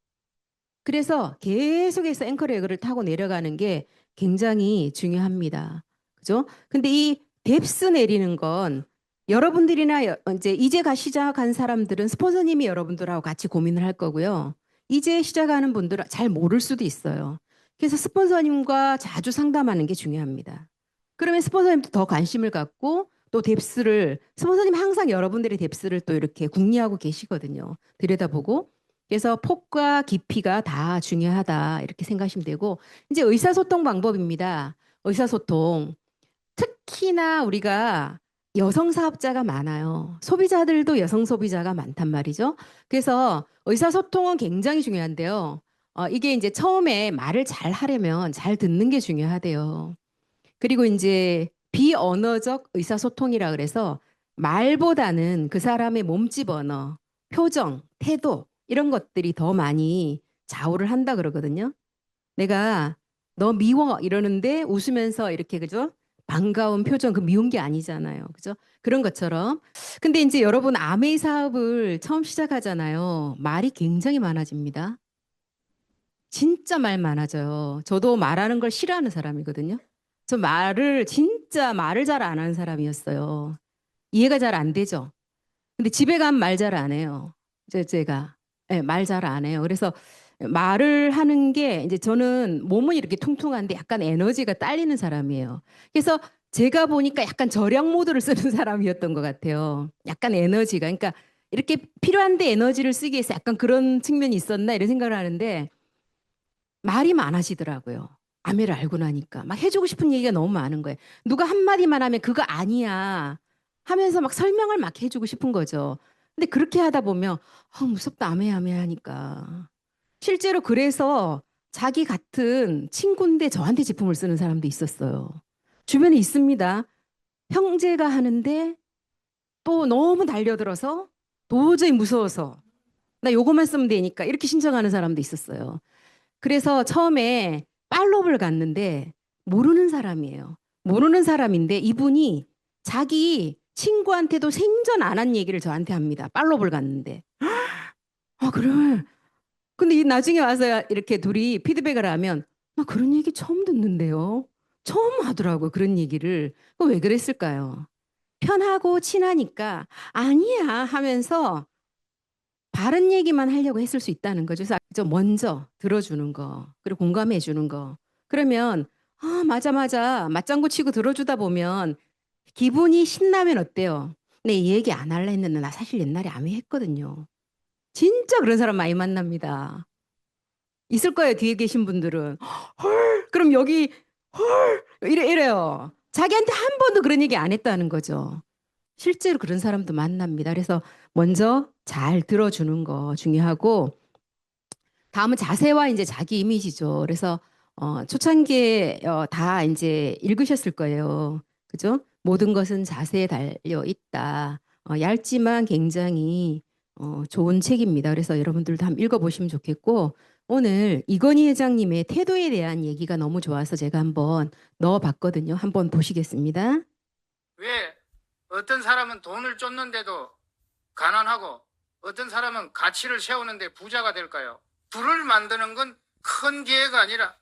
그래서 계속해서 앵커레그를 타고 내려가는 게 굉장히 중요합니다. 그죠? 근데 이 뎁스 내리는 건 여러분들이나 이제 시작한 사람들은 스폰서님이 여러분들하고 같이 고민을 할 거고요. 이제 시작하는 분들은 잘 모를 수도 있어요. 그래서 스폰서님과 자주 상담하는 게 중요합니다. 그러면 스폰서님도 더 관심을 갖고 또 뎁스를 스폰서님 항상 여러분들의 뎁스를 또 이렇게 궁리하고 계시거든요. 들여다보고. 그래서 폭과 깊이가 다 중요하다 이렇게 생각하시면 되고 이제 의사소통 방법입니다. 의사소통. 특히나 우리가 여성 사업자가 많아요. 소비자들도 여성 소비자가 많단 말이죠. 그래서 의사소통은 굉장히 중요한데요. 이게 이제 처음에 말을 잘 하려면 잘 듣는 게 중요하대요. 그리고 이제 비언어적 의사소통이라 그래서 말보다는 그 사람의 몸집 언어, 표정, 태도 이런 것들이 더 많이 좌우를 한다 그러거든요. 내가 너 미워 이러는데 웃으면서 이렇게 그죠? 반가운 표정 그 미운 게 아니잖아요. 그죠? 그런 것처럼. 근데 이제 여러분 아메이 사업을 처음 시작하잖아요. 말이 굉장히 많아집니다. 진짜 말 많아져요. 저도 말하는 걸 싫어하는 사람이거든요. 저 말을 진짜 말을 잘 안 하는 사람이었어요. 이해가 잘 안 되죠. 근데 집에 가면 말 잘 안 해요. 제가 말 잘 안 해요. 그래서 말을 하는 게 이제 저는 몸은 이렇게 퉁퉁한데 약간 에너지가 딸리는 사람이에요. 그래서 제가 보니까 약간 절약 모드를 쓰는 사람이었던 것 같아요. 약간 에너지가 그러니까 이렇게 필요한데 에너지를 쓰기 위해서 약간 그런 측면이 있었나 이런 생각을 하는데 말이 많아지더라고요. 아메를 알고 나니까 막 해주고 싶은 얘기가 너무 많은 거예요. 누가 한마디만 하면 그거 아니야 하면서 막 설명을 막 해주고 싶은 거죠. 근데 그렇게 하다 보면 무섭다 아메 하니까 실제로 그래서 자기 같은 친구인데 저한테 제품을 쓰는 사람도 있었어요. 주변에 있습니다. 형제가 하는데 또 너무 달려들어서 도저히 무서워서 나 요거만 쓰면 되니까 이렇게 신청하는 사람도 있었어요. 그래서 처음에 팔로우를 갔는데 모르는 사람이에요. 모르는 사람인데 이분이 자기 친구한테도 생전 안 한 얘기를 저한테 합니다. 팔로우를 갔는데. 그래. 근데 이 나중에 와서 이렇게 둘이 피드백을 하면 나 그런 얘기 처음 듣는데요. 처음 하더라고요. 그런 얘기를. 왜 그랬을까요? 편하고 친하니까 아니야 하면서 바른 얘기만 하려고 했을 수 있다는 거죠. 그래서 좀 먼저 들어주는 거, 그리고 공감해 주는 거. 그러면 맞아 맞아 맞장구 치고 들어주다 보면 기분이 신나면 어때요? 내 이 얘기 안 할라 했는데 나 사실 옛날에 아메 했거든요. 진짜 그런 사람 많이 만납니다. 있을 거예요. 뒤에 계신 분들은 헐 그럼 여기 헐 이래요. 자기한테 한 번도 그런 얘기 안 했다는 거죠. 실제로 그런 사람도 만납니다. 그래서 먼저 잘 들어주는 거 중요하고 다음은 자세와 이제 자기 이미지죠. 그래서 초창기에 다 이제 읽으셨을 거예요. 그죠? 모든 것은 자세에 달려 있다. 얇지만 굉장히 좋은 책입니다. 그래서 여러분들도 한번 읽어보시면 좋겠고 오늘 이건희 회장님의 태도에 대한 얘기가 너무 좋아서 제가 한번 넣어봤거든요. 한번 보시겠습니다. 왜 어떤 사람은 돈을 쫓는데도 가난하고 어떤 사람은 가치를 세우는데 부자가 될까요? 부를 만드는 건 큰 기회가 아니라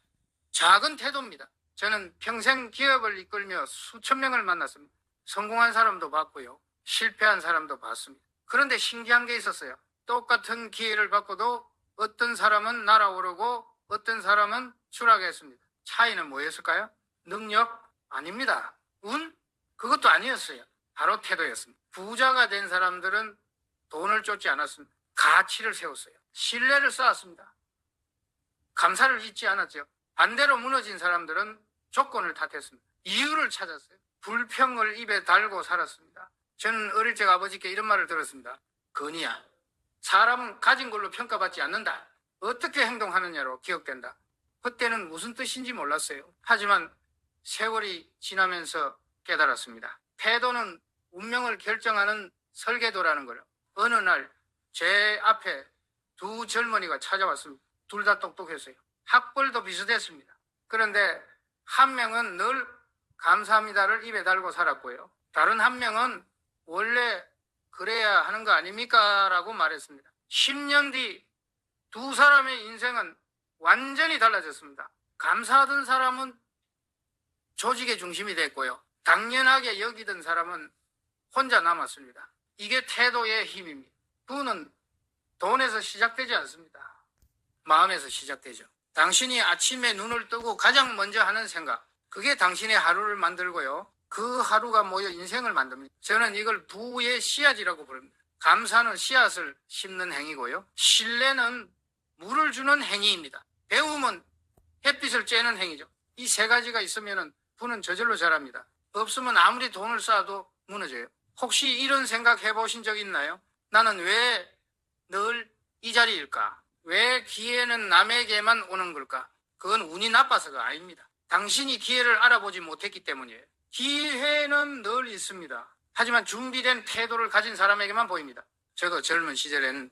작은 태도입니다. 저는 평생 기업을 이끌며 수천 명을 만났습니다. 성공한 사람도 봤고요. 실패한 사람도 봤습니다. 그런데 신기한 게 있었어요. 똑같은 기회를 받고도 어떤 사람은 날아오르고 어떤 사람은 추락했습니다. 차이는 뭐였을까요? 능력? 아닙니다. 운? 그것도 아니었어요. 바로 태도였습니다. 부자가 된 사람들은 돈을 쫓지 않았습니다. 가치를 세웠어요. 신뢰를 쌓았습니다. 감사를 잊지 않았죠. 반대로 무너진 사람들은 조건을 탓했습니다. 이유를 찾았어요. 불평을 입에 달고 살았습니다. 저는 어릴 적 아버지께 이런 말을 들었습니다. 건이야, 사람은 가진 걸로 평가받지 않는다. 어떻게 행동하느냐로 기억된다. 그때는 무슨 뜻인지 몰랐어요. 하지만 세월이 지나면서 깨달았습니다. 태도는 운명을 결정하는 설계도라는 거예요. 어느 날 제 앞에 두 젊은이가 찾아왔습니다. 둘 다 똑똑했어요. 학벌도 비슷했습니다. 그런데 한 명은 늘 감사합니다를 입에 달고 살았고요. 다른 한 명은 원래 그래야 하는 거 아닙니까? 라고 말했습니다. 10년 뒤 두 사람의 인생은 완전히 달라졌습니다. 감사하던 사람은 조직의 중심이 됐고요. 당연하게 여기던 사람은 혼자 남았습니다. 이게 태도의 힘입니다. 부는 돈에서 시작되지 않습니다. 마음에서 시작되죠. 당신이 아침에 눈을 뜨고 가장 먼저 하는 생각, 그게 당신의 하루를 만들고요. 그 하루가 모여 인생을 만듭니다. 저는 이걸 부의 씨앗이라고 부릅니다. 감사는 씨앗을 심는 행위고요. 신뢰는 물을 주는 행위입니다. 배움은 햇빛을 쬐는 행위죠. 이 세 가지가 있으면 부는 저절로 자랍니다. 없으면 아무리 돈을 쌓아도 무너져요. 혹시 이런 생각 해보신 적 있나요? 나는 왜 늘 이 자리일까? 왜 기회는 남에게만 오는 걸까? 그건 운이 나빠서가 아닙니다. 당신이 기회를 알아보지 못했기 때문이에요. 기회는 늘 있습니다. 하지만 준비된 태도를 가진 사람에게만 보입니다. 저도 젊은 시절에는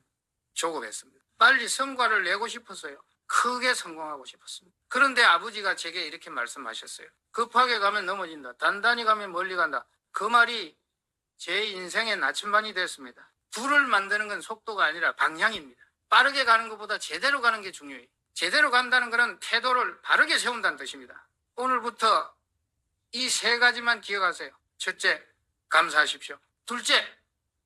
조급했습니다. 빨리 성과를 내고 싶었어요. 크게 성공하고 싶었습니다. 그런데 아버지가 제게 이렇게 말씀하셨어요. 급하게 가면 넘어진다. 단단히 가면 멀리 간다. 그 말이 제 인생의 나침반이 됐습니다. 불을 만드는 건 속도가 아니라 방향입니다. 빠르게 가는 것보다 제대로 가는 게 중요해요. 제대로 간다는 것은 태도를 바르게 세운다는 뜻입니다. 오늘부터 이 세 가지만 기억하세요. 첫째, 감사하십시오. 둘째,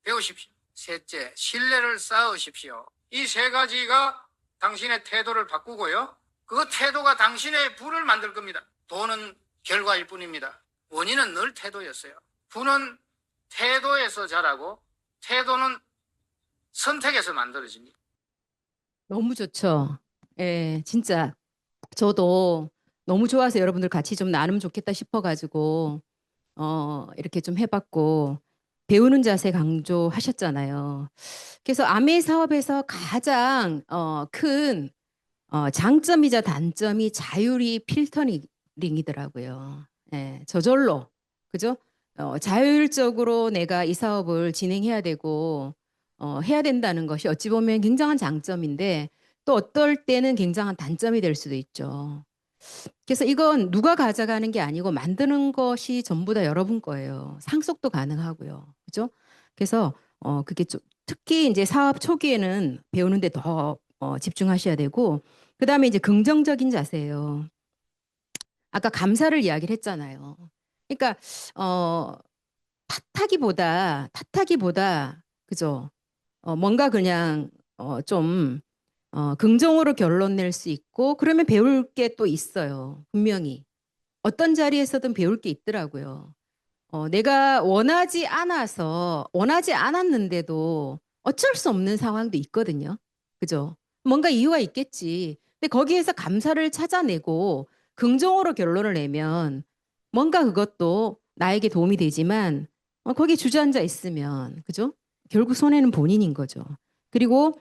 배우십시오. 셋째, 신뢰를 쌓으십시오. 이 세 가지가 당신의 태도를 바꾸고요. 그 태도가 당신의 부를 만들 겁니다. 돈은 결과일 뿐입니다. 원인은 늘 태도였어요. 부는 태도에서 자라고 태도는 선택에서 만들어집니다. 너무 좋죠. 예, 진짜 저도 너무 좋아서 여러분들 같이 좀 나누면 좋겠다 싶어가지고 이렇게 좀 해봤고 배우는 자세 강조하셨잖아요. 그래서 아메 사업에서 가장 큰 장점이자 단점이 자율이 필터링이더라고요. 예, 저절로 그죠? 자율적으로 내가 이 사업을 진행해야 되고 해야 된다는 것이 어찌 보면 굉장한 장점인데 또 어떨 때는 굉장한 단점이 될 수도 있죠. 그래서 이건 누가 가져가는 게 아니고 만드는 것이 전부 다 여러분 거예요. 상속도 가능하고요. 그죠? 그래서 그게 좀 특히 이제 사업 초기에는 배우는데 더 집중하셔야 되고 그다음에 이제 긍정적인 자세예요. 아까 감사를 이야기를 했잖아요. 그러니까 탓하기보다 그죠? 뭔가 그냥 좀 긍정으로 결론 낼 수 있고 그러면 배울 게 또 있어요. 분명히. 어떤 자리에서든 배울 게 있더라고요. 내가 원하지 않았는데도 어쩔 수 없는 상황도 있거든요. 그죠? 뭔가 이유가 있겠지. 근데 거기에서 감사를 찾아내고 긍정으로 결론을 내면 뭔가 그것도 나에게 도움이 되지만 거기에 주저앉아 있으면 그죠? 결국 손해는 본인인 거죠. 그리고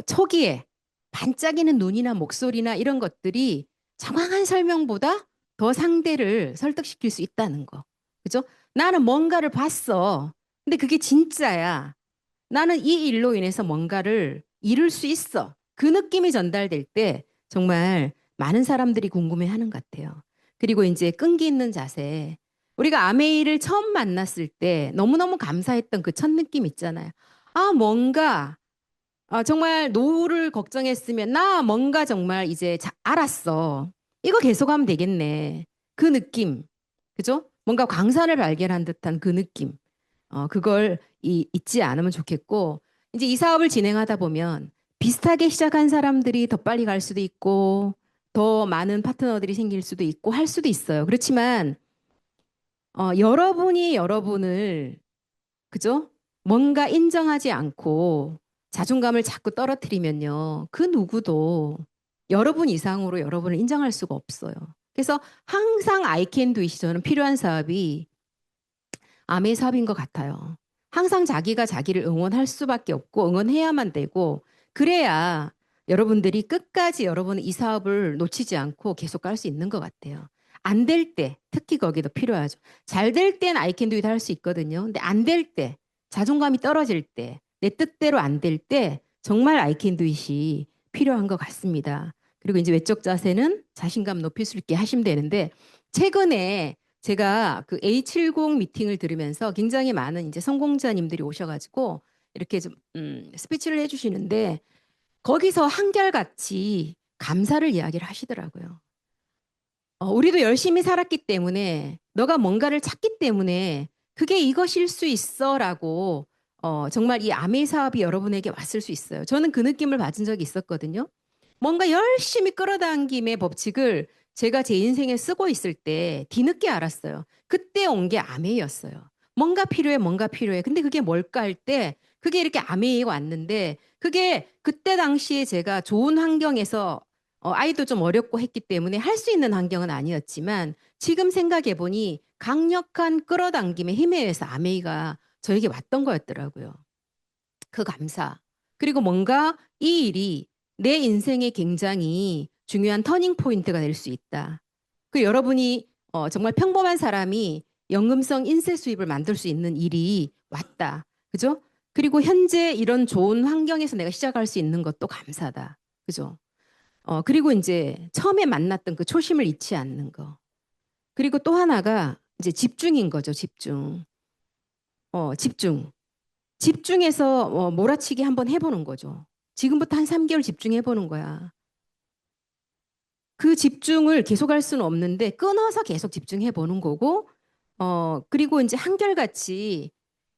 초기에 반짝이는 눈이나 목소리나 이런 것들이 장황한 설명보다 더 상대를 설득시킬 수 있다는 거. 그죠? 나는 뭔가를 봤어. 근데 그게 진짜야. 나는 이 일로 인해서 뭔가를 이룰 수 있어. 그 느낌이 전달될 때 정말 많은 사람들이 궁금해하는 것 같아요. 그리고 이제 끈기 있는 자세. 우리가 아메이를 처음 만났을 때 너무너무 감사했던 그 첫 느낌 있잖아요. 아, 뭔가 정말 노후를 걱정했으면 나 뭔가 정말 이제 알았어. 이거 계속하면 되겠네. 그 느낌. 그죠? 뭔가 광산을 발견한 듯한 그 느낌. 그걸 잊지 않으면 좋겠고 이제 이 사업을 진행하다 보면 비슷하게 시작한 사람들이 더 빨리 갈 수도 있고 더 많은 파트너들이 생길 수도 있고 할 수도 있어요. 그렇지만 여러분이 여러분을 그죠? 뭔가 인정하지 않고 자존감을 자꾸 떨어뜨리면요. 그 누구도 여러분 이상으로 여러분을 인정할 수가 없어요. 그래서 항상 I can do it이 저는 필요한 사업이 아메 사업인 것 같아요. 항상 자기가 자기를 응원할 수밖에 없고 응원해야만 되고 그래야 여러분들이 끝까지 여러분은 이 사업을 놓치지 않고 계속 갈 수 있는 것 같아요. 안 될 때 특히 거기도 필요하죠. 잘 될 땐 I can do it 할 수 있거든요. 근데 안 될 때 자존감이 떨어질 때 내 뜻대로 안 될 때 정말 I can do it이 필요한 것 같습니다. 그리고 이제 외적 자세는 자신감 높일 수 있게 하시면 되는데 최근에 제가 그 A70 미팅을 들으면서 굉장히 많은 이제 성공자님들이 오셔가지고 이렇게 좀 스피치를 해주시는데 거기서 한결같이 감사를 이야기를 하시더라고요. 우리도 열심히 살았기 때문에 너가 뭔가를 찾기 때문에 그게 이것일 수 있어라고 정말 이 아메 사업이 여러분에게 왔을 수 있어요. 저는 그 느낌을 받은 적이 있었거든요. 뭔가 열심히 끌어당김의 법칙을 제가 제 인생에 쓰고 있을 때 뒤늦게 알았어요. 그때 온 게 아메이였어요. 뭔가 필요해. 근데 그게 뭘까 할 때 그게 이렇게 아메이가 왔는데 그게 그때 당시에 제가 좋은 환경에서 아이도 좀 어렵고 했기 때문에 할 수 있는 환경은 아니었지만 지금 생각해 보니 강력한 끌어당김의 힘에 의해서 아메이가 저에게 왔던 거였더라고요. 그 감사. 그리고 뭔가 이 일이 내 인생에 굉장히 중요한 터닝 포인트가 될 수 있다. 그 여러분이 정말 평범한 사람이 연금성 인세 수입을 만들 수 있는 일이 왔다. 그죠? 그리고 현재 이런 좋은 환경에서 내가 시작할 수 있는 것도 감사다. 그죠? 그리고 이제 처음에 만났던 그 초심을 잃지 않는 거. 그리고 또 하나가 이제 집중인 거죠, 집중. 집중. 집중해서 몰아치기 한번 해보는 거죠. 지금부터 한 3개월 집중해보는 거야. 그 집중을 계속할 수는 없는데 끊어서 계속 집중해보는 거고, 그리고 이제 한결같이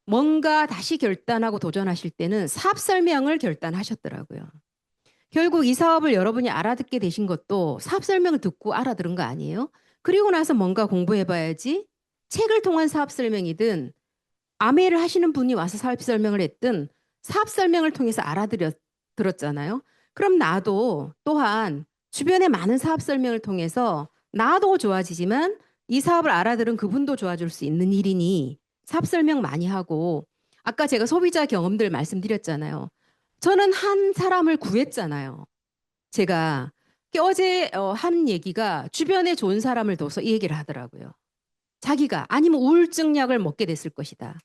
뭔가 다시 결단하고 도전하실 때는 사업 설명을 결단하셨더라고요. 결국 이 사업을 여러분이 알아듣게 되신 것도 사업 설명을 듣고 알아들은 거 아니에요? 그리고 나서 뭔가 공부해봐야지. 책을 통한 사업 설명이든 아메를 하시는 분이 와서 사업 설명을 했든 사업 설명을 통해서 들었잖아요. 그럼 나도 또한 주변의 많은 사업 설명을 통해서 나도 좋아지지만 이 사업을 알아들은 그분도 좋아질 수 있는 일이니 사업 설명 많이 하고 아까 제가 소비자 경험들 말씀드렸잖아요. 저는 한 사람을 구했잖아요. 제가 어제 한 얘기가 주변에 좋은 사람을 둬서 이 얘기를 하더라고요. 자기가 아니면 우울증 약을 먹게 됐을 것이다.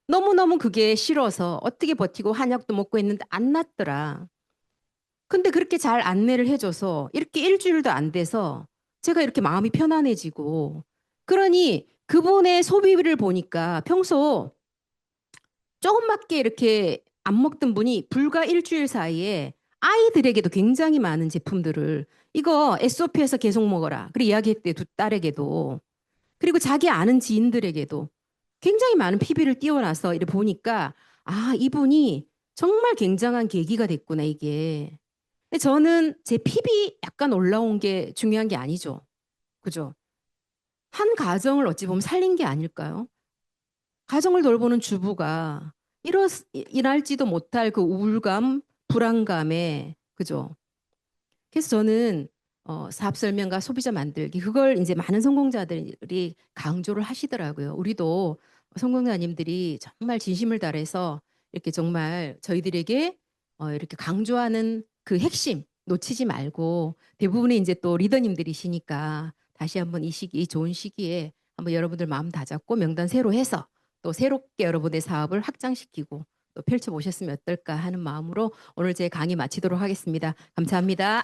너무너무 그게 싫어서 어떻게 버티고 한약도 먹고 했는데 안 낫더라. 근데 그렇게 잘 안내를 해줘서 이렇게 일주일도 안 돼서 제가 이렇게 마음이 편안해지고 그러니 그분의 소비를 보니까 평소 조금밖에 이렇게 안 먹던 분이 불과 일주일 사이에 아이들에게도 굉장히 많은 제품들을 이거 SOP에서 계속 먹어라. 그리고 이야기했대 두 딸에게도. 그리고 자기 아는 지인들에게도 굉장히 많은 PB를 띄워놔서 이렇게 보니까 아, 이분이 정말 굉장한 계기가 됐구나, 이게. 근데 저는 제 PB 약간 올라온 게 중요한 게 아니죠. 그죠? 한 가정을 어찌 보면 살린 게 아닐까요? 가정을 돌보는 주부가 일할지도 못할 그 우울감, 불안감에, 그죠? 그래서 저는 사업 설명과 소비자 만들기 그걸 이제 많은 성공자들이 강조를 하시더라고요. 우리도 성공자님들이 정말 진심을 다해서 이렇게 정말 저희들에게 이렇게 강조하는 그 핵심 놓치지 말고 대부분의 이제 또 리더님들이시니까 다시 한번 이 좋은 시기에 한번 여러분들 마음 다잡고 명단 새로 해서 또 새롭게 여러분의 사업을 확장시키고 또 펼쳐보셨으면 어떨까 하는 마음으로 오늘 제 강의 마치도록 하겠습니다. 감사합니다.